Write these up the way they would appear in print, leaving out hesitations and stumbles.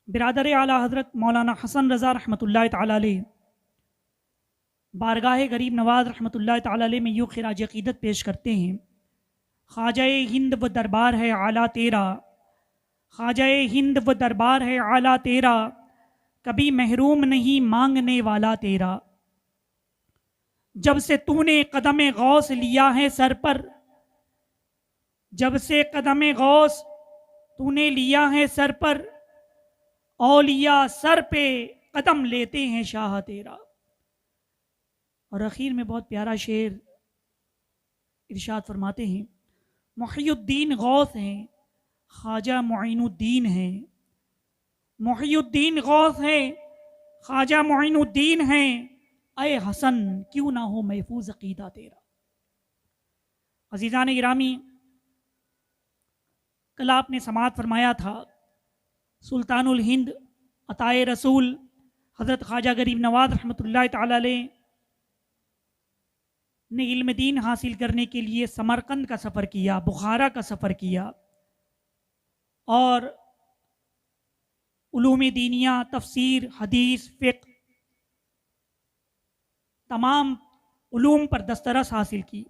बिरादर आला हज़रत मौलाना हसन रज़ा रहमतुल्लाहि तआला अलैह बारगाह गरीब नवाज रहमतुल्लाहि तआला अलैह में यूँ खिराज अक़ीदत पेश करते हैं। ख्वाजाए हिंद व दरबार है आला तेरा, ख्वाजाए हिंद व दरबार है आला तेरा, कभी महरूम नहीं मांगने वाला तेरा। जब से तूने कदम गौस लिया है सर पर, जब से कदम गौस तूने लिया है सर पर, औलिया सर पे कदम लेते हैं शाह तेरा। और आखिर में बहुत प्यारा शेर इरशाद फरमाते हैं, मुहियुद्दीन गौस हैं, ख्वाजा मुइनुद्दीन हैं, मुहियुद्दीन गौस हैं, ख्वाजा मुइनुद्दीन हैं, अय हसन क्यों ना हो महफूज अकीदा तेरा। अजीज़ान गिरामी, कल आपने समात फरमाया था सुल्तानुल हिंद अताए रसूल हज़रत ख्वाजा गरीब नवाज रहमतुल्लाहि तआला अलैह ने इल्म दीन हासिल करने के लिए समरकंद का सफ़र किया, बुखारा का सफ़र किया और उलूम दीनिया, तफसीर, हदीस, फ़िक़्ह तमाम उलूम पर दस्तरस हासिल की।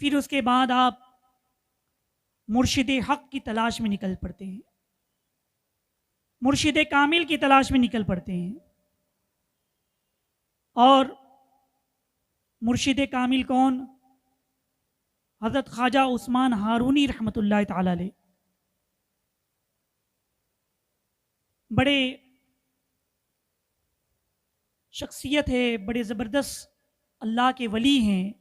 फिर उसके बाद आप मुर्शिद हक़ की तलाश में निकल पड़ते हैं, मुर्शिद कामिल की तलाश में निकल पड़ते हैं। और मुर्शिद कामिल कौन? हज़रत ख्वाजा उस्मान हारूनी रहमतुल्लाहि तआला अलैह। बड़े शख्सियत है, बड़े ज़बरदस्त अल्लाह के वली हैं,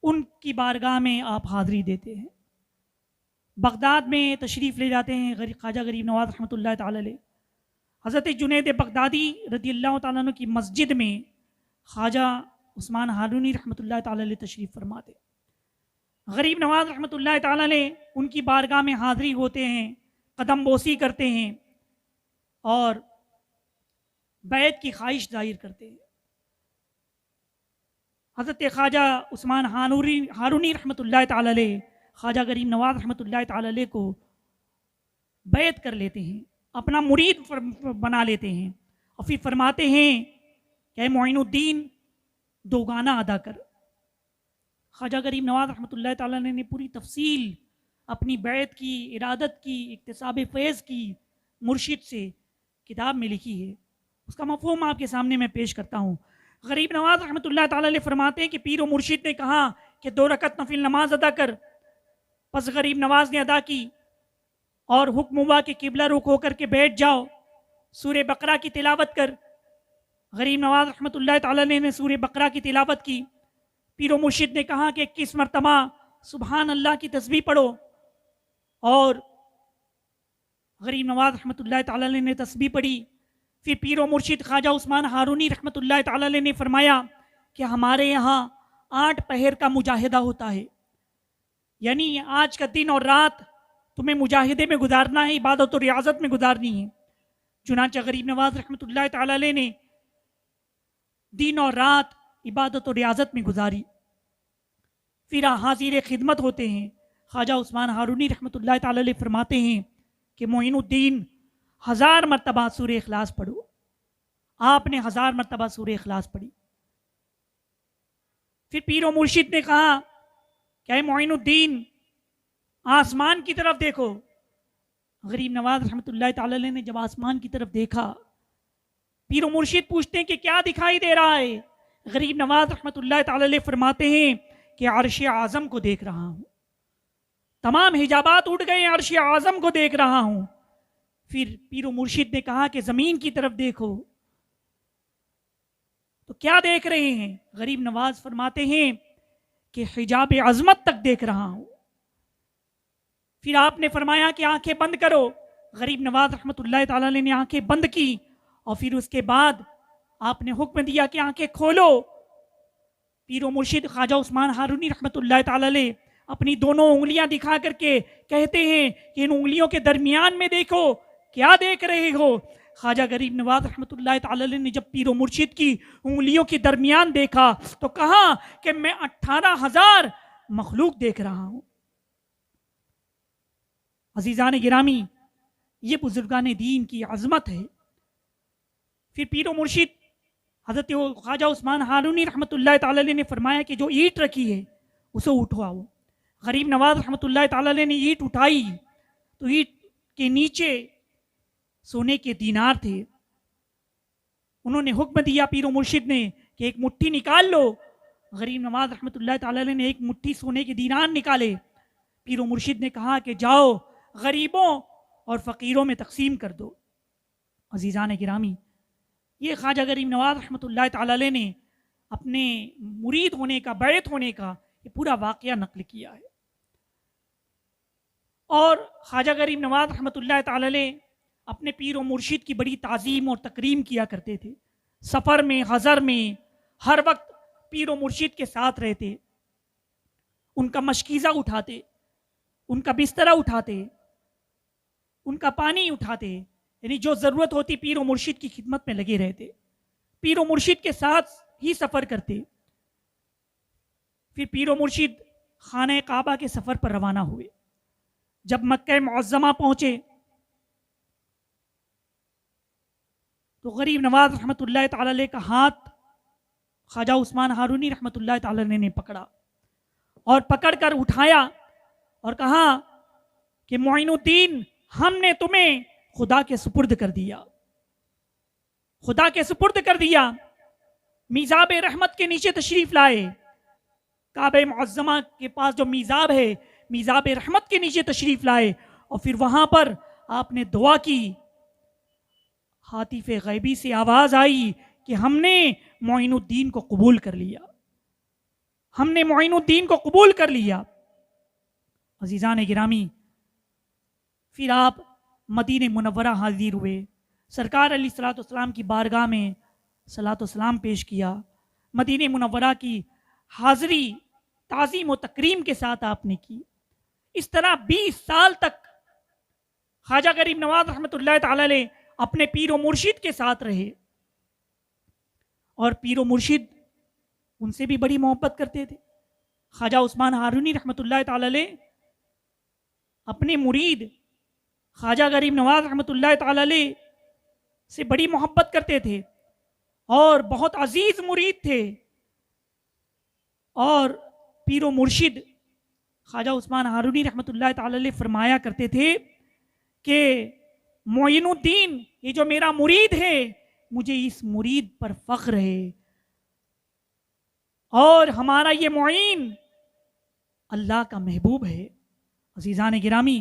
उनकी बारगाह में आप हाज़री देते हैं। बगदाद में तशरीफ़ ले जाते हैं ख्वाजा गरीब नवाज रहमतुल्लाहि तआला अलैह। हज़रत जुनैद बगदादी रज़ियल्लाहु तआला अन्हु की मस्जिद में ख्वाजा उस्मान हारूनी रहमतुल्लाहि तआला अलैह तशरीफ़ फरमाते। गरीब नवाज रहमतुल्लाहि तआला अलैह उनकी बारगाह में हाज़री होते हैं, कदम बोसी करते हैं और बैत की ख्वाहिश जाहिर करते हैं। हज़रत ख्वाजा उस्मान हारूनी रहमतुल्लाहि तआला अलैह ख्वाजा गरीब नवाज रहमतुल्लाहि तआला अलैह को बैत कर लेते हैं, अपना मुरीद बना लेते हैं और फिर फरमाते हैं कि मोइनुद्दीन दो गाना अदा कर। ख्वाजा गरीब नवाज रहमतुल्लाहि तआला अलैह ने पूरी तफसील अपनी बैत की, इरादत की, इक्तिसाब फैज़ की मुर्शिद से किताब में लिखी है। उसका मफ़हूम आपके सामने मैं पेश करता हूँ। गरीब नवाज रहमतुल्लाहि तआला अलैह फरमाते हैं कि पीर व मुर्शिद ने कहा कि 2 रकत नफिल नमाज अदा कर। बस गरीब नवाज ने अदा की और हुक्म हुआ कि किबला रुख होकर के बैठ जाओ, सूरे बकरा की तिलावत कर। गरीब नवाज रहमतुल्लाहि तआला अलैह ने सूरे बकरा की तिलावत की। पीर व मुर्शिद ने कहा कि 21 मरतबा सुबहान अल्लाह की तस्बीह पढ़ो और गरीब नवाज रहमतुल्लाहि तआला अलैह ने तस्बीह पढ़ी। फिर पीर व मुर्शिद ख्वाजा उस्मान हारूनी रहमतुल्लाहि तआला अलैह ने फरमाया कि हमारे यहाँ 8 पहर का मुजाहिदा होता है, यानी आज का दिन और रात तुम्हें मुजाहिदे में गुजारना है, इबादत और रियाजत में गुजारनी है। चुनांचे गरीब नवाज रहमतुल्लाहि तआला अलैह ने दिन और रात इबादत और रियाजत में गुजारी। फिर हाजिर खिदमत होते हैं। ख्वाजा उस्मान हारूनी रहमतुल्लाहि तआला अलैह फरमाते हैं कि मोइनुद्दीन 1000 मरतबा सूरे इखलास पढ़ो। आपने 1000 मरतबा सूरे इखलास पढ़ी। फिर पीर व मुर्शिद ने कहा क्या मोइनुद्दीन आसमान की तरफ देखो। गरीब नवाज रहमतुल्लाहि तआला अलैह ने जब आसमान की तरफ देखा, पीर व मुर्शिद पूछते हैं कि क्या दिखाई दे रहा है। गरीब नवाज रहमतुल्लाहि तआला अलैह फरमाते हैं कि अर्श आज़म को देख रहा हूँ, तमाम हिजाबात उठ गए, अर्श आज़म को देख रहा हूँ। फिर पीर व मुर्शिद ने कहा कि ज़मीन की तरफ देखो, तो क्या देख रहे हैं। गरीब नवाज फरमाते हैं कि हिजाब अज़मत तक देख रहा हूँ। फिर आपने फरमाया कि आंखें बंद करो। गरीब नवाज रहमतुल्लाहि तआला अलैह ने आंखें बंद की और फिर उसके बाद आपने हुक्म दिया कि आंखें खोलो। पीर व मुर्शिद ख्वाजा उस्मान हारूनी रहमतुल्लाहि तआला अलैह अपनी दोनों उंगलियां दिखा करके कहते हैं कि इन उंगलियों के दरमियान में देखो, क्या देख रहे हो। ख्वाजा गरीब नवाज रहमतुल्लाहि तआला अलैह ने जब पीर व मुर्शिद की उंगलियों के दरमियान देखा तो कहा कि मैं 18,000 मखलूक देख रहा हूं। अजीज़ान गिरामी, ये बुजुर्गान दीन की अज़मत है। फिर पीर व मुर्शिद हज़रत ख्वाजा उस्मान हारूनी रहमतुल्लाह ताला अलैह ने फरमाया कि जो ईंट रखी है उसे उठवाओ। गरीब नवाज रहमतुल्लाह ताला अलैह ने ईंट उठाई तो ईंट के नीचे सोने के दीनार थे। उन्होंने हुक्म दिया पीर व मुर्शिद ने कि एक मुट्ठी निकाल लो। गरीब नवाज रहमतुल्लाह ताला अलैह ने एक मुट्ठी सोने के दीनार निकाले। पीर व मुर्शिद ने कहा कि जाओ गरीबों और फ़कीरों में तकसीम कर दो। अजीज़ान गिरामी, ये ख्वाजा गरीब नवाज रहमतुल्लाह ताला अलैह ने अपने मुरीद होने का, बैत होने का ये पूरा वाक़या नकल किया है। और ख्वाजा गरीब नवाज रहमतुल्लाह ताला अलैह अपने पीर व मुर्शिद की बड़ी ताज़ीम और तकरीम किया करते थे। सफ़र में, हज़र में हर वक्त पीर व मुर्शिद के साथ रहते, उनका मशकीज़ा उठाते, उनका बिस्तरा उठाते, उनका पानी उठाते, यानी जो ज़रूरत होती पीर व मुर्शिद की खिदमत में लगे रहते। पीर व मुर्शिद के साथ ही सफ़र करते। फिर पीर व मुर्शिद खाने काबा के सफ़र पर रवाना हुए। जब मक्का मुअज़्ज़मा पहुँचे तो गरीब नवाज रहमतुल्लाह ताला अलैह का हाथ ख्वाजा उस्मान हारूनी रहमतुल्लाह ताला अलैह ने पकड़ा और पकड़ कर उठाया और कहा कि मोइनुद्दीन, हमने तुम्हें खुदा के सुपुर्द कर दिया, खुदा के सुपुर्द कर दिया। मीज़ाब रहमत के नीचे तशरीफ लाए। काबे मुअज़्ज़मा के पास जो मीज़ाब है, मीज़ाब रहमत के नीचे तशरीफ लाए और फिर वहां पर आपने दुआ की। हातिफ़े गैबी से आवाज आई कि हमने मोइनुद्दीन को कबूल कर लिया, हमने मोइनुद्दीन को कबूल कर लिया। अजीज़ान गिरामी, फिर आप मदीने मुनव्वरा हाजिर हुए। सरकार अलैहिस्सलाम की बारगाह में सलातो सलाम पेश किया। मदीने मुनव्वरा की हाज़री ताज़ीम व तकरीम के साथ आपने की। इस तरह 20 साल तक ख्वाजा गरीब नवाज रहमतुल्लाह ताला अलैह अपने पीर व मुर्शिद के साथ रहे और पीर व मुर्शिद उनसे भी बड़ी मोहब्बत करते थे। ख्वाजा उस्मान हारूनी रहमतुल्लाह ताला अलैह अपने मुरीद ख्वाजा गरीब नवाज रहमतुल्लाह ताला अलैह से बड़ी मोहब्बत करते थे और बहुत अजीज मुरीद थे। और पीर व मुर्शिद ख्वाजा उस्मान हारूनी रहमतुल्लाह ताला अलैह फरमाया करते थे कि मोइनुद्दीन, ये जो मेरा मुरीद है, मुझे इस मुरीद पर फख्र है और हमारा ये मुईन अल्लाह का महबूब है। अजीज़ान गिरामी,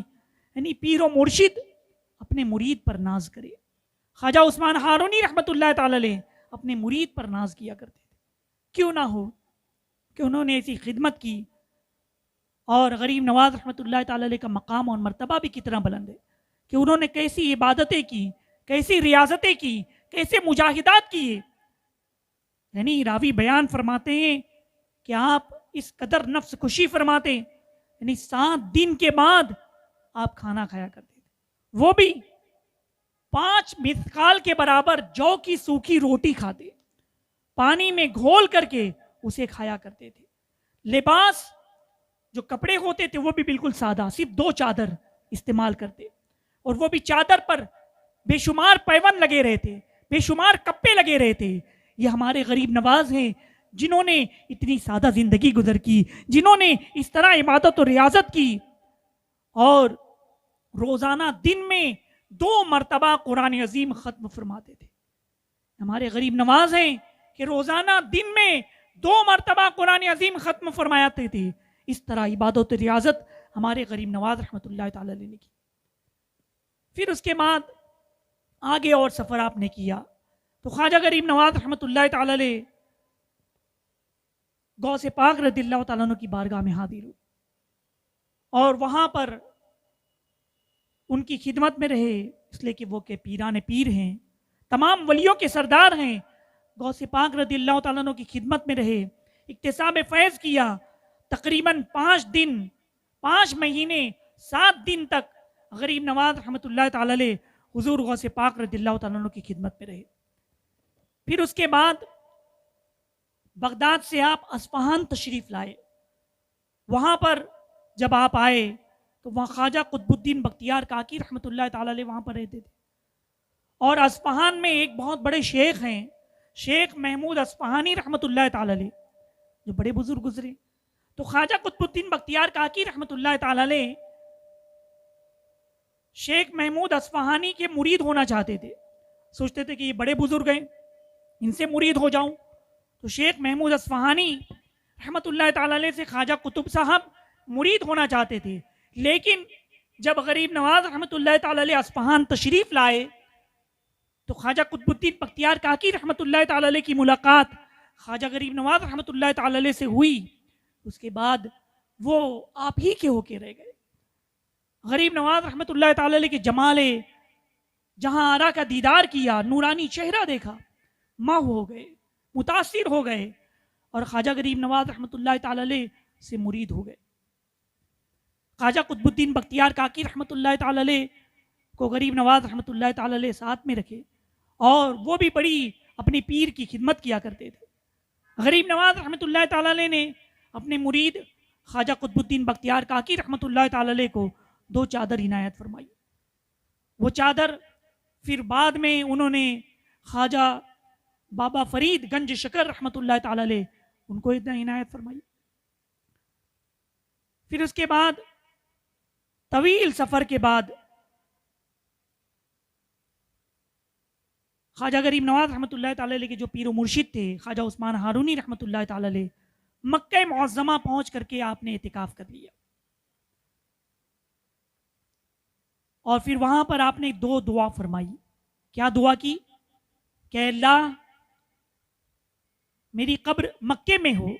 यानी पीर व मुर्शिद अपने मुरीद पर नाज करे। ख्वाजा उस्मान हारूनी रहमतुल्लाह ताला अलैह अपने मुरीद पर नाज किया करते थे। क्यों ना हो कि उन्होंने ऐसी खिदमत की और गरीब नवाज रहमतुल्लाह ताला अलैह का मकाम और मर्तबा भी कितना बुलंद है कि उन्होंने कैसी इबादतें की, कैसी रियाजतें की, कैसे मुजाहिदात किए। यानी रावी बयान फरमाते हैं कि आप इस कदर नफ्स खुशी फरमाते, यानी 7 दिन के बाद आप खाना खाया करते थे, वो भी 5 मिस्काल के बराबर जौ की सूखी रोटी खाते, पानी में घोल करके उसे खाया करते थे। लिबास, जो कपड़े होते थे वो भी बिल्कुल सादा, सिर्फ 2 चादर इस्तेमाल करते और वो भी चादर पर बेशुमार पैवन लगे रहते, बेशुमार कप्पे लगे रहते। ये हमारे गरीब नवाज हैं जिन्होंने इतनी सादा जिंदगी गुजर की, जिन्होंने इस तरह इबादत और रियाजत की और रोजाना दिन में 2 मरतबा कुरान अजीम खत्म फरमाते थे। हमारे गरीब नवाज हैं कि रोजाना दिन में 2 मरतबा कुरान अजीम खत्म फरमाते थे। इस तरह इबादत और रियाजत हमारे गरीब नवाज रहमतुल्लाह ताला अलैह ने की। फिर उसके बाद आगे और सफ़र आपने किया तो ख्वाजा गरीब नवाज रहमतुल्लाह ताला अलैह गौसे पाक रज़ियल्लाहु ताला अन्हु की बारगाह में हाजिर हुए और वहाँ पर उनकी खिदमत में रहे, इसलिए कि वो के पीराने पीर हैं, तमाम वलियों के सरदार हैं। गौसे पाक रज़ियल्लाहु ताला अन्हु की खिदमत में रहे, इक्तिसाब फैज़ किया। तकरीबन 5 दिन, 5 महीने 7 दिन तक गरीब नवाज रहमतुल्लाह ताला अलैह हुजूर गौसे पाक रज़ियल्लाहु ताला अन्हु की खिदमत में रहे। फिर उसके बाद बगदाद से आप अस्फहान तशरीफ लाए। वहां पर जब आप आए तो वहाँ ख्वाजा कुतुबुद्दीन बख्तियार काकी रहमतुल्लाह ताला अलैह वहाँ पर रहते थे। और अस्फहान में एक बहुत बड़े शेख हैं, शेख महमूद अस्फहानी रहमतुल्लाह ताला अलैह, जो बड़े बुजुर्ग गुजरे। तो ख्वाजा कुतुबुद्दीन बख्तियार काकी रहमतुल्लाह ताला अलैह शेख महमूद अस्फहानी के मुरीद होना चाहते थे। सोचते थे कि ये बड़े बुजुर्ग हैं, इनसे मुरीद हो जाऊं। तो शेख महमूद अस्फहानी रहमतुल्लाह ताला अलैह से ख्वाजा कुतुब साहब मुरीद होना चाहते थे। लेकिन जब गरीब नवाज रहमतुल्लाह ताला अलैह अस्फहान तशरीफ लाए तो ख्वाजा कुतुबुद्दीन बख्तियार काकी रहमतुल्लाह ताला अलैह की मुलाकात ख्वाजा गरीब नवाज रहमतुल्लाह ताला अलैह से हुई। उसके बाद वो आप ही के होके रह गए। गरीब नवाज रहमतुल्लाह ताला अलैह के जमाले जहां आरा का दीदार किया, नूरानी चेहरा देखा, माह हो गए, मुतासिर हो गए और ख्वाजा गरीब नवाज रहमतुल्लाह ताला अलैह से मुरीद हो गए। ख्वाजा कुतुबुद्दीन बख्तियार काकी रहमतुल्लाह ताला अलैह को गरीब नवाज रहमतुल्लाह ताला अलैह साथ में रखे और वो भी बड़ी अपने पीर की खिदमत किया करते थे। गरीब नवाज रहमतुल्लाह ताला अलैह ने अपने मुरीद ख्वाजा कुतुबुद्दीन बख्तियार काकी रहमतुल्लाह ताला अलैह को 2 चादर इनायत फरमाई। वो चादर फिर बाद में उन्होंने ख्वाजा बाबा फरीद गंज शकर रहमतुल्लाह ताला अलैह उनको इनायत फरमाई। फिर उसके बाद तवील सफर के बाद ख्वाजा गरीब नवाज रहमतुल्लाह ताला अलैह के जो पीर मुर्शिद थे ख्वाजा उस्मान हारूनी रहमतुल्लाह ताला अलैह मक्का मुअज़्ज़मा पहुंच करके आपने इतिकाफ कर लिया और फिर वहां पर आपने 2 दुआ फरमाई। क्या दुआ की? कि अल्लाह मेरी कब्र मक्के में हो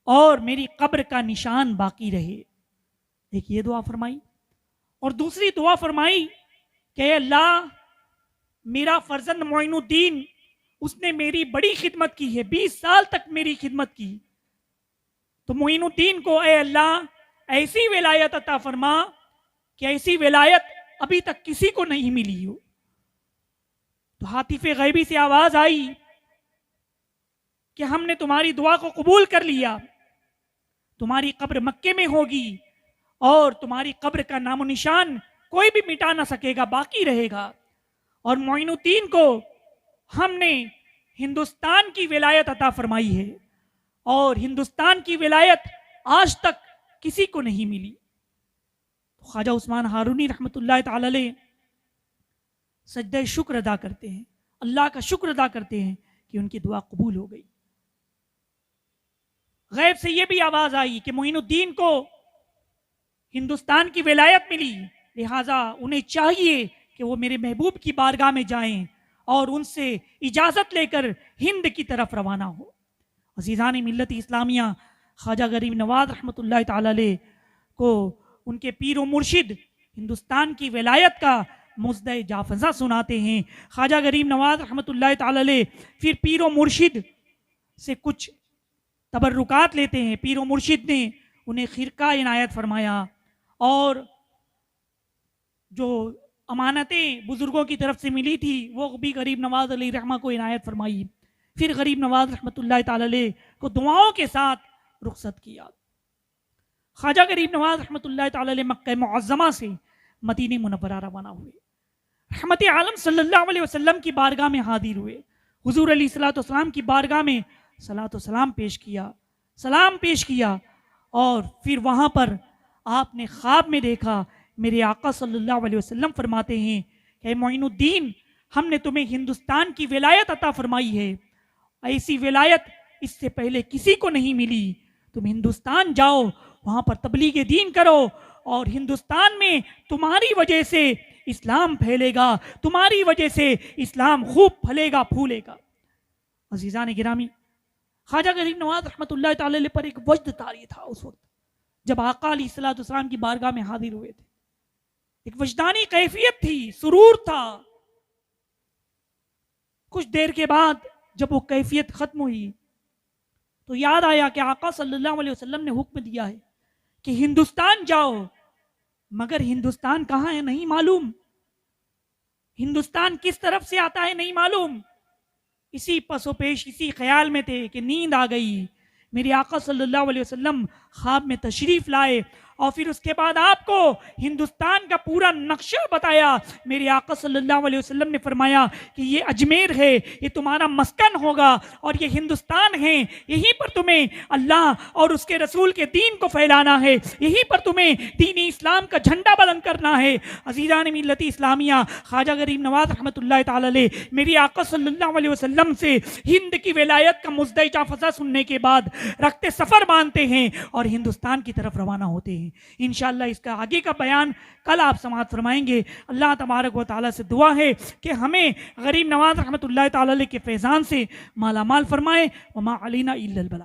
और मेरी कब्र का निशान बाकी रहे। एक ये दुआ फरमाई और दूसरी दुआ फरमाई कि अल्लाह मेरा फर्जंद मोइनुद्दीन उसने मेरी बड़ी खिदमत की है, 20 साल तक मेरी खिदमत की, तो मोइनुद्दीन को ए अल्लाह ऐसी विलायत अता फरमा कि ऐसी विलायत अभी तक किसी को नहीं मिली हो। तो हातिफे गैबी से आवाज आई कि हमने तुम्हारी दुआ को कबूल कर लिया, तुम्हारी कब्र मक्के में होगी और तुम्हारी कब्र का नामो निशान कोई भी मिटा ना सकेगा, बाकी रहेगा। और मोइनुद्दीन को हमने हिंदुस्तान की विलायत अता फरमाई है और हिंदुस्तान की विलायत आज तक किसी को नहीं मिली। तो ख्वाजा उस्मान हारूनी रहमतुल्लाह ताला अलैह सजदे शुक्र अदा करते हैं, अल्लाह का शुक्र अदा करते हैं कि उनकी दुआ कबूल हो गई। गैब से यह भी आवाज आई कि मोइनुद्दीन को हिंदुस्तान की विलायत मिली, लिहाजा उन्हें चाहिए कि वो मेरे महबूब की बारगाह में जाएं और उनसे इजाजत लेकर हिंद की तरफ रवाना हो। अज़ीज़ान मिल्लत इस्लामिया ख्वाजा गरीब नवाज रहमतुल्लाह ताला अलैह को उनके पीर मुर्शिद हिंदुस्तान की विलायत का मुज़्दे जाफज़ा सुनाते हैं। ख्वाजा गरीब नवाज रहमतुल्लाह ताला अलैह फिर पीर मुर्शिद से कुछ तबर्रुकात लेते हैं। पीर मुर्शिद ने उन्हें खिरका इनायत फरमाया और जो अमानतें बुजुर्गों की तरफ से मिली थी वो भी गरीब नवाज अलैहि रहमा को इनायत फरमाई। फिर गरीब नवाज रहमतुल्लाह ताला अलैह को दुआओं के साथ रुखसत किया। ख्वाजा गरीब नवाज रहमतुल्लाह ताला अलैह मक्का मुअज़्ज़मा से मदीने मुनव्वरा रवाना हुए। रहमत आलम सल्लल्लाहु अलैहि वसल्लम की बारगाह में हाजिर हुए। हुजूर अलैहिस्सलातु वस्सलाम की बारगाह में सलातो सलाम पेश किया, सलाम पेश किया और फिर वहाँ पर आपने ख्वाब में देखा मेरे आका सल्लल्लाहु अलैहि वसल्लम फरमाते हैं कि मोइनुद्दीन हमने तुम्हें हिंदुस्तान की विलायत अता फरमाई है, ऐसी विलायत इससे पहले किसी को नहीं मिली। तुम हिंदुस्तान जाओ, वहाँ पर तबलीग दीन करो और हिंदुस्तान में तुम्हारी वजह से इस्लाम फैलेगा, तुम्हारी वजह से इस्लाम खूब फलेगा फूलेगा। अज़ीज़ान गिरामी, ख्वाजा गरीब नवाज रहमतुल्लाह ताला अलैह पर एक वजद तारी था उस वक्त जब आका अलैहिस्सलातु वस्सलाम की बारगाह में हाजिर हुए थे। एक वजदानी कैफियत थी, सुरूर था। कुछ देर के बाद जब वो कैफियत खत्म हुई तो याद आया कि आका सल्लल्लाहु अलैहि वसल्लम ने हुक्म दिया है कि हिंदुस्तान जाओ, मगर हिंदुस्तान कहाँ है नहीं मालूम, हिंदुस्तान किस तरफ से आता है नहीं मालूम। इसी पसोपेश इसी ख्याल में थे कि नींद आ गई। मेरे आका सल्लल्लाहु अलैहि वसल्लम ख्वाब में तशरीफ लाए और फिर उसके बाद आपको हिंदुस्तान का पूरा नक्शा बताया। मेरे आका सल्लल्लाहु अलैहि वसल्लम ने फरमाया कि ये अजमेर है, ये तुम्हारा मस्कन होगा और ये हिंदुस्तान है, यहीं पर तुम्हें अल्लाह और उसके रसूल के दीन को फैलाना है, यहीं पर तुम्हें दीन इस्लाम का झंडा बुलंद करना है। अजीज़ान मिल्लत इस्लामिया, ख्वाजा गरीब नवाज रहमतुल्लाह ताला अलैह मेरी आका सल्लल्लाहु अलैहि वसल्लम से हिंद की विलायत का मुज़्दई फसा सुनने के बाद रखते सफ़र बांधते हैं और हिंदुस्तान की तरफ रवाना होते हैं। इंशाअल्लाह इसका आगे का बयान कल आप समाअत फरमाएंगे। अल्लाह तबारक व तआला से दुआ है कि हमें गरीब नवाज रहमतुल्लाह ताला अलैह के फैज़ान से मालामाल फरमाए। वमा अलैना इल्लल बलाग।